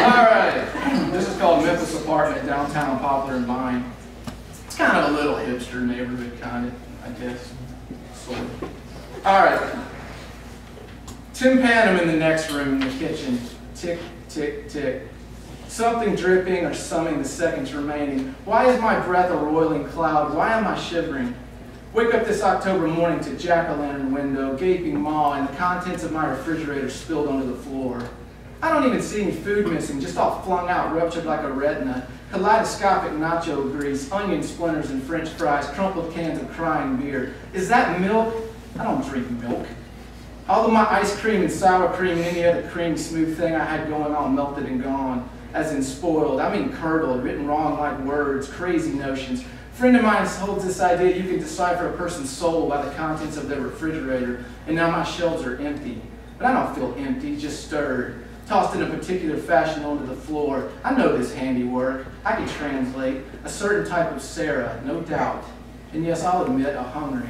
Alright, this is called Memphis Apartment, downtown Poplar and Vine. It's kind of a little hipster neighborhood, kind of, I guess. Sort of. Alright. Tympanum in the next room in the kitchen. Tick, tick, tick. Something dripping or summing the seconds remaining. Why is my breath a roiling cloud? Why am I shivering? Wake up this October morning to jack-o'-lantern window, gaping maw, and the contents of my refrigerator spilled onto the floor. I don't even see any food missing, just all flung out, ruptured like a retina. Kaleidoscopic nacho grease, onion splinters and french fries, crumpled cans of crying beer. Is that milk? I don't drink milk. All of my ice cream and sour cream and any other creamy smooth thing I had going on melted and gone. As in spoiled, I mean curdled, written wrong like words, crazy notions. A friend of mine holds this idea you can decipher a person's soul by the contents of their refrigerator, and now my shelves are empty. But I don't feel empty, just stirred. Tossed in a particular fashion onto the floor. I know this handiwork. I can translate. A certain type of Sarah, no doubt. And yes, I'll admit, a hungry.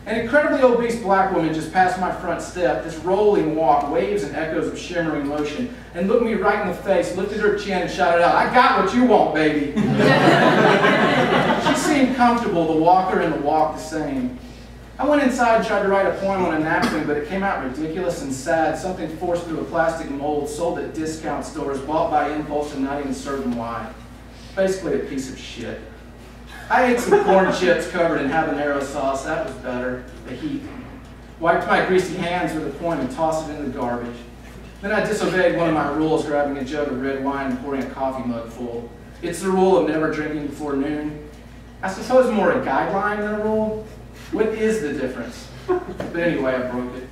An incredibly obese black woman just passed my front step, this rolling walk, waves and echoes of shimmering motion, and looked me right in the face, lifted her chin and shouted out, "I got what you want, baby." She seemed comfortable, the walker and the walk the same. I went inside and tried to write a poem on a napkin, but it came out ridiculous and sad, something forced through a plastic mold, sold at discount stores, bought by impulse and not even certain why. Basically a piece of shit. I ate some corn chips covered in habanero sauce. That was better. The heat. Wiped my greasy hands with a poem and tossed it in the garbage. Then I disobeyed one of my rules, grabbing a jug of red wine and pouring a coffee mug full. It's the rule of never drinking before noon. I suppose more a guideline than a rule. What is the difference? But anyway, I broke it.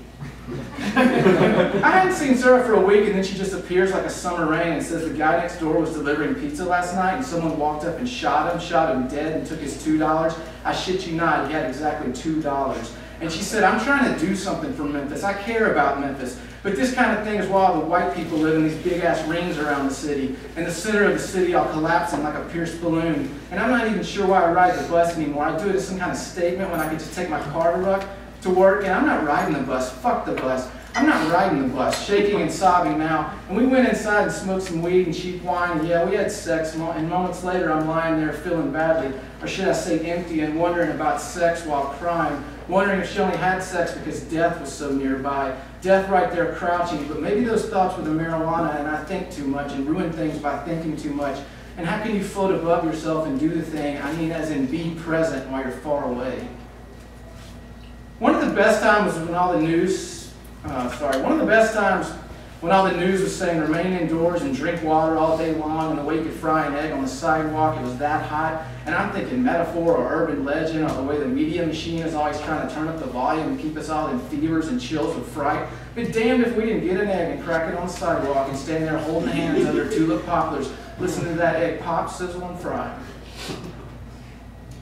I hadn't seen Sarah for a week, and then she just appears like a summer rain and says the guy next door was delivering pizza last night and someone walked up and shot him dead and took his $2. I shit you not, he had exactly $2. And she said, I'm trying to do something for Memphis. I care about Memphis. But this kind of thing is why all the white people live in these big-ass rings around the city. In the center of the city, I'll collapse in like a pierced balloon. And I'm not even sure why I ride the bus anymore. I do it as some kind of statement when I could just take my car to work, and I'm not riding the bus. Fuck the bus. I'm not riding the bus, shaking and sobbing now. And we went inside and smoked some weed and cheap wine, and yeah, we had sex, and moments later I'm lying there feeling badly, or should I say empty, and wondering about sex while crying, wondering if she only had sex because death was so nearby. Death right there crouching, but maybe those thoughts were the marijuana and I think too much and ruin things by thinking too much. And how can you float above yourself and do the thing, I mean as in be present while you're far away? One of the best times was when all the news, was saying remain indoors and drink water all day long, and the way you could fry an egg on the sidewalk, it was that hot. And I'm thinking metaphor or urban legend, or the way the media machine is always trying to turn up the volume and keep us all in fevers and chills of fright. But damned if we didn't get an egg and crack it on the sidewalk and stand there holding hands under tulip poplars, listening to that egg pop, sizzle, and fry.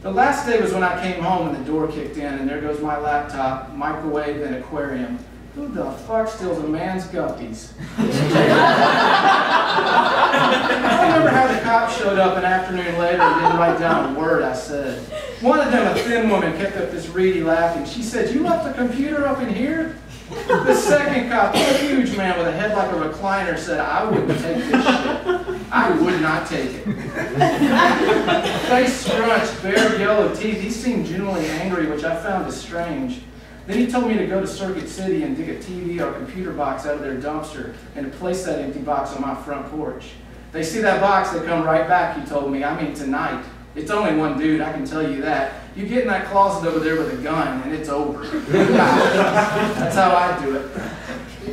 The last day was when I came home and the door kicked in, and there goes my laptop, microwave, and aquarium. Who the fuck steals a man's guppies? I remember how the cops showed up an afternoon later and didn't write down a word I said. One of them, a thin woman, kept up this reedy laughing. She said, "You left the computer up in here?" The second cop, a huge man with a head like a recliner, said, "I wouldn't take this shit. I would not take it." Face scrunched, bare yellow teeth, he seemed genuinely angry, which I found as strange. Then he told me to go to Circuit City and dig a TV or computer box out of their dumpster and to place that empty box on my front porch. They see that box, they come right back, he told me. I mean tonight. It's only one dude, I can tell you that. You get in that closet over there with a gun and it's over. That's how I do it.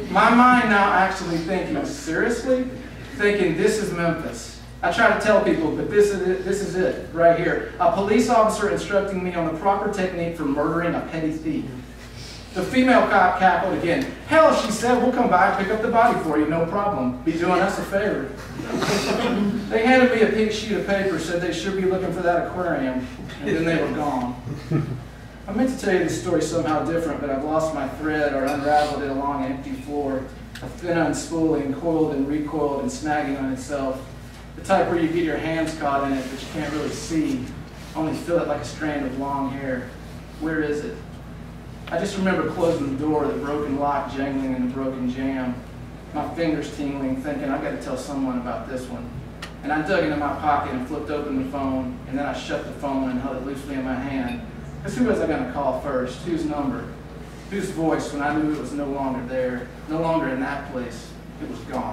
My mind now actually thinking, seriously? Thinking this is Memphis. I try to tell people, but this is it, right here. A police officer instructing me on the proper technique for murdering a petty thief. The female cop cackled again. "Hell," she said, "we'll come by and pick up the body for you, no problem. Be doing us a favor." They handed me a pink sheet of paper, said they should be looking for that aquarium, and then they were gone. I meant to tell you this story somehow different, but I've lost my thread or unraveled it along an empty floor, a thin unspooling, coiled and recoiled and snagging on itself. The type where you get your hands caught in it, but you can't really see, only feel it like a strand of long hair. Where is it? I just remember closing the door, the broken lock jangling in the broken jamb. my fingers tingling, thinking, I got to tell someone about this one. And I dug into my pocket and flipped open the phone, and then I shut the phone and held it loosely in my hand. Because who was I going to call first? Whose number? Whose voice when I knew it was no longer there, no longer in that place? It was gone.